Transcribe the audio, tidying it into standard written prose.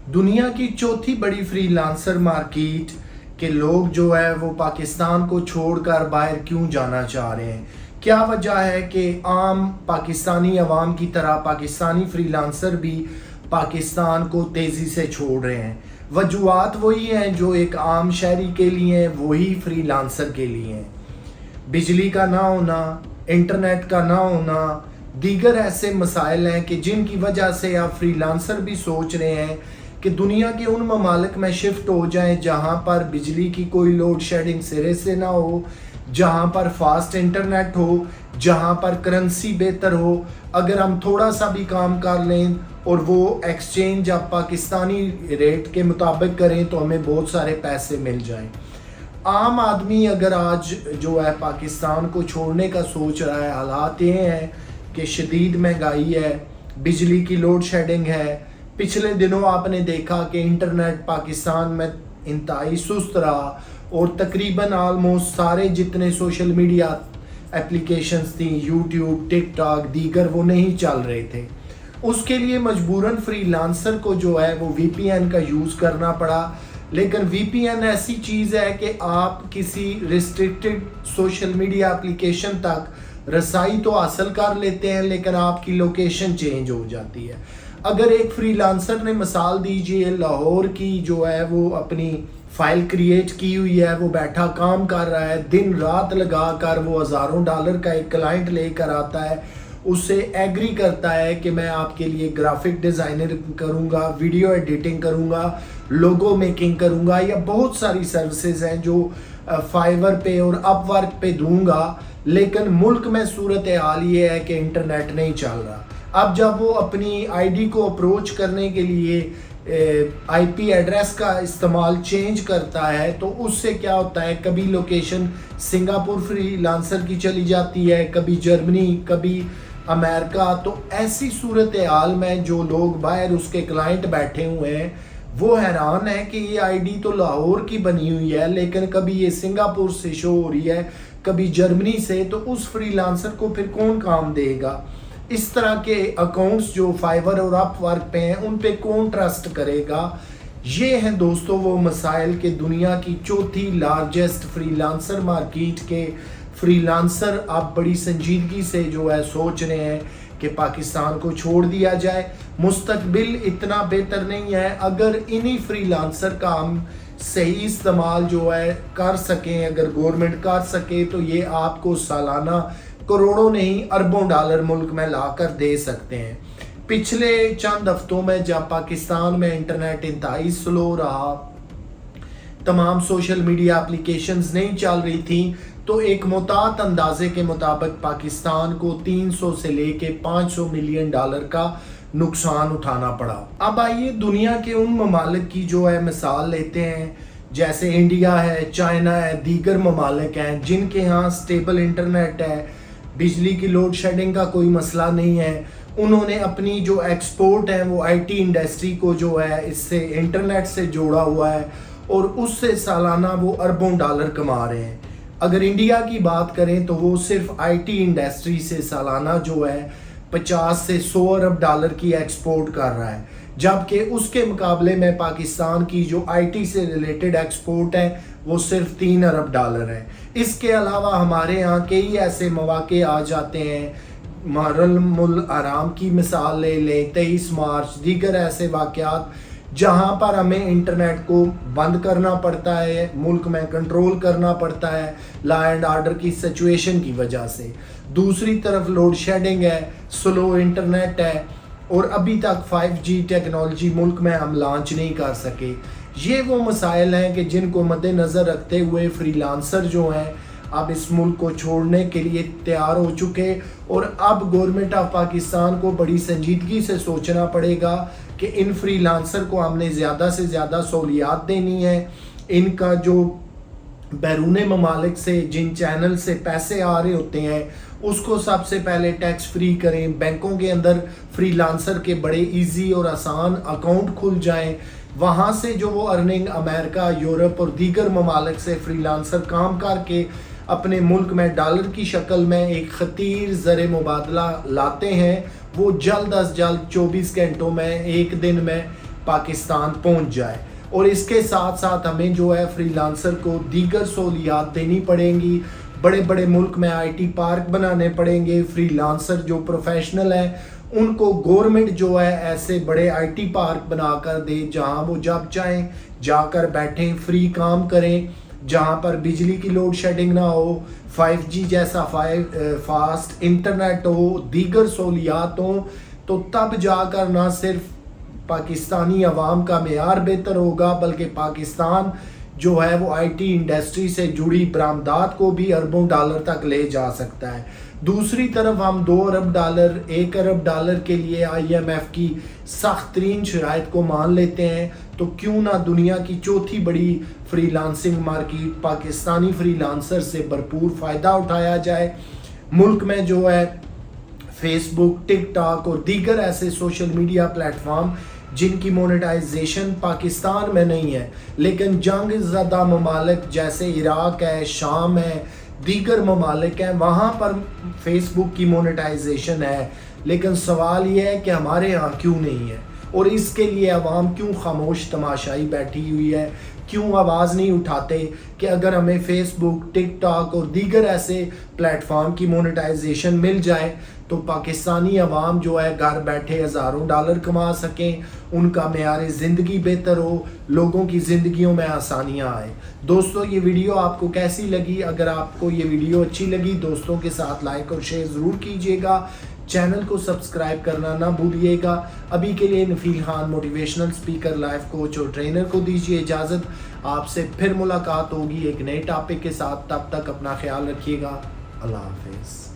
دنیا کی چوتھی بڑی فری لانسر مارکیٹ کے لوگ جو ہے وہ پاکستان کو چھوڑ کر باہر کیوں جانا چاہ رہے ہیں؟ کیا وجہ ہے کہ عام پاکستانی عوام کی طرح پاکستانی فری لانسر بھی پاکستان کو تیزی سے چھوڑ رہے ہیں؟ وجوہات وہی ہیں جو ایک عام شہری کے لیے ہیں، وہی فری لانسر کے لیے ہیں۔ بجلی کا نہ ہونا، انٹرنیٹ کا نہ ہونا، دیگر ایسے مسائل ہیں کہ جن کی وجہ سے آپ فری لانسر بھی سوچ رہے ہیں کہ دنیا کے ان ممالک میں شفٹ ہو جائیں جہاں پر بجلی کی کوئی لوڈ شیڈنگ سرے سے نہ ہو، جہاں پر فاسٹ انٹرنیٹ ہو، جہاں پر کرنسی بہتر ہو۔ اگر ہم تھوڑا سا بھی کام کر لیں اور وہ ایکسچینج آپ پاکستانی ریٹ کے مطابق کریں تو ہمیں بہت سارے پیسے مل جائیں۔ عام آدمی اگر آج جو ہے پاکستان کو چھوڑنے کا سوچ رہا ہے، حالات یہ ہیں کہ شدید مہنگائی ہے، بجلی کی لوڈ شیڈنگ ہے۔ پچھلے دنوں آپ نے دیکھا کہ انٹرنیٹ پاکستان میں انتہائی سست رہا اور تقریباً آلموسٹ سارے جتنے سوشل میڈیا اپلیکیشنز تھیں، یوٹیوب، ٹک ٹاک، دیگر، وہ نہیں چل رہے تھے۔ اس کے لیے مجبوراً فری لانسر کو جو ہے وہ وی پی این کا یوز کرنا پڑا۔ لیکن وی پی این ایسی چیز ہے کہ آپ کسی ریسٹرکٹڈ سوشل میڈیا اپلیکیشن تک رسائی تو حاصل کر لیتے ہیں لیکن آپ کی لوکیشن چینج ہو جاتی ہے۔ اگر ایک فری لانسر نے مثال دیجیے لاہور کی جو ہے وہ اپنی فائل کریٹ کی ہوئی ہے، وہ بیٹھا کام کر رہا ہے، دن رات لگا کر وہ ہزاروں ڈالر کا ایک کلائنٹ لے کر آتا ہے، اسے ایگری کرتا ہے کہ میں آپ کے لیے گرافک ڈیزائنر کروں گا، ویڈیو ایڈیٹنگ کروں گا، لوگو میکنگ کروں گا، یا بہت ساری سروسز ہیں جو فائیور پہ اور اپ ورک پہ دوں گا۔ لیکن ملک میں صورتحال یہ ہے کہ انٹرنیٹ نہیں چل رہا۔ اب جب وہ اپنی آئی ڈی کو اپروچ کرنے کے لیے آئی پی ایڈریس کا استعمال چینج کرتا ہے تو اس سے کیا ہوتا ہے، کبھی لوکیشن سنگاپور فری لانسر کی چلی جاتی ہے، کبھی جرمنی، کبھی امریکہ۔ تو ایسی صورتحال میں جو لوگ باہر اس کے کلائنٹ بیٹھے ہوئے ہیں وہ حیران ہے کہ یہ آئی ڈی تو لاہور کی بنی ہوئی ہے لیکن کبھی یہ سنگاپور سے شو ہو رہی ہے، کبھی جرمنی سے، تو اس فری لانسر کو پھر کون کام دے گا؟ اس طرح کے اکاؤنٹس جو فائیور اور اپ ورک پہ ہیں ان پہ کون ٹرسٹ کرے گا؟ یہ ہیں دوستو وہ مسائل کہ دنیا کی چوتھی لارجسٹ فری لانسر مارکیٹ کے فری لانسر اب بڑی سنجیدگی سے جو ہے سوچ رہے ہیں کہ پاکستان کو چھوڑ دیا جائے۔ مستقبل اتنا بہتر نہیں ہے اگر انہی فری لانسر کا ہم صحیح استعمال جو ہے کر سکیں، اگر گورنمنٹ کر سکے تو یہ آپ کو سالانہ کروڑوں نہیں اربوں ڈالر ملک میں لا کر دے سکتے ہیں۔ پچھلے چند ہفتوں میں جب پاکستان میں انٹرنیٹ انتہائی سلو رہا، تمام سوشل میڈیا اپلیکیشنز نہیں چل رہی تھیں، تو ایک محتاط اندازے کے مطابق پاکستان کو 300 سے لے کے 500 ملین ڈالر کا نقصان اٹھانا پڑا۔ اب آئیے دنیا کے ان ممالک کی جو ہے مثال لیتے ہیں، جیسے انڈیا ہے، چائنا ہے، دیگر ممالک ہیں جن کے ہاں سٹیبل انٹرنیٹ ہے، بجلی کی لوڈ شیڈنگ کا کوئی مسئلہ نہیں ہے۔ انہوں نے اپنی جو ایکسپورٹ ہے وہ آئی ٹی انڈسٹری کو جو ہے اس سے انٹرنیٹ سے جوڑا ہوا ہے اور اس سے سالانہ وہ اربوں ڈالر کما رہے ہیں۔ اگر انڈیا کی بات کریں تو وہ صرف آئی ٹی انڈسٹری سے سالانہ جو ہے 50 سے 100 ارب ڈالر کی ایکسپورٹ کر رہا ہے، جبکہ اس کے مقابلے میں پاکستان کی جو آئی ٹی سے ریلیٹڈ ایکسپورٹ ہے وہ صرف 3 ارب ڈالر ہے۔ اس کے علاوہ ہمارے ہاں کئی ایسے مواقع آ جاتے ہیں، محرم الحرام کی مثال لے لیں، 23 مارچ، دیگر ایسے واقعات جہاں پر ہمیں انٹرنیٹ کو بند کرنا پڑتا ہے، ملک میں کنٹرول کرنا پڑتا ہے لا اینڈ آرڈر کی سچویشن کی وجہ سے۔ دوسری طرف لوڈ شیڈنگ ہے، سلو انٹرنیٹ ہے، اور ابھی تک 5G ٹیکنالوجی ملک میں ہم لانچ نہیں کر سکے۔ یہ وہ مسائل ہیں کہ جن کو مد نظر رکھتے ہوئے فری لانسر جو ہیں اب اس ملک کو چھوڑنے کے لیے تیار ہو چکے، اور اب گورنمنٹ آف پاکستان کو بڑی سنجیدگی سے سوچنا پڑے گا کہ ان فری لانسر کو ہم نے زیادہ سے زیادہ سہولیات دینی ہے۔ ان کا جو بیرون ممالک سے جن چینل سے پیسے آ رہے ہوتے ہیں اس کو سب سے پہلے ٹیکس فری کریں، بینکوں کے اندر فری لانسر کے بڑے ایزی اور آسان اکاؤنٹ کھل جائیں، وہاں سے جو وہ ارننگ امریکہ، یورپ اور دیگر ممالک سے فری لانسر کام کر کے اپنے ملک میں ڈالر کی شکل میں ایک خطیر زر مبادلہ لاتے ہیں، وہ جلد از جلد 24 گھنٹوں میں، ایک دن میں پاکستان پہنچ جائے. اور اس کے ساتھ ساتھ ہمیں جو ہے فری لانسر کو دیگر سہولیات دینی پڑیں گی. بڑے بڑے ملک میں آئی ٹی پارک بنانے پڑیں گے. فری لانسر جو پروفیشنل ہیں ان کو گورنمنٹ جو ہے ایسے بڑے آئی ٹی پارک بنا کر دے جہاں وہ جب چاہیں جا کر بیٹھیں, فری کام کریں, جہاں پر بجلی کی لوڈ شیڈنگ نہ ہو, 5G جیسا فاسٹ انٹرنیٹ ہو, دیگر سہولیات ہوں. تو تب جا کر نہ صرف پاکستانی عوام کا معیار بہتر ہوگا بلکہ پاکستان جو ہے وہ آئی ٹی انڈسٹری سے جڑی برآمدات کو بھی اربوں ڈالر تک لے جا سکتا ہے. دوسری طرف ہم 2 ارب ڈالر 1 ارب ڈالر کے لیے IMF کی سخت ترین شرائط کو مان لیتے ہیں, تو کیوں نہ دنیا کی چوتھی بڑی free lancing market Pakistani free lancer سے بھرپور فائدہ اٹھایا جائے. ملک میں جو ہے فیس بک, ٹک ٹاک اور دیگر ایسے سوشل میڈیا پلیٹ فارم جن کی مونیٹائزیشن پاکستان میں نہیں ہے لیکن جنگ زدہ ممالک جیسے عراق ہے, شام ہے, دیگر ممالک ہیں, وہاں پر فیس بک کی مونیٹائزیشن ہے. لیکن سوال یہ ہے کہ ہمارے ہاں کیوں نہیں ہے, اور اس کے لیے عوام کیوں خاموش تماشائی بیٹھی ہوئی ہے, کیوں آواز نہیں اٹھاتے کہ اگر ہمیں فیس بک, ٹک ٹاک اور دیگر ایسے پلیٹ فارم کی مونیٹائزیشن مل جائے تو پاکستانی عوام جو ہے گھر بیٹھے ہزاروں ڈالر کما سکیں, ان کا معیار زندگی بہتر ہو, لوگوں کی زندگیوں میں آسانیاں آئیں. دوستو یہ ویڈیو آپ کو کیسی لگی؟ اگر آپ کو یہ ویڈیو اچھی لگی دوستوں کے ساتھ لائک اور شیئر ضرور کیجیے گا. چینل کو سبسکرائب کرنا نہ بھولیے گا. ابھی کے لیے Nafeel Khan motivational speaker, life coach اور ٹرینر کو دیجیے اجازت. آپ سے پھر ملاقات ہوگی ایک نئے ٹاپک کے ساتھ. تب تک اپنا خیال رکھیے گا. اللہ حافظ.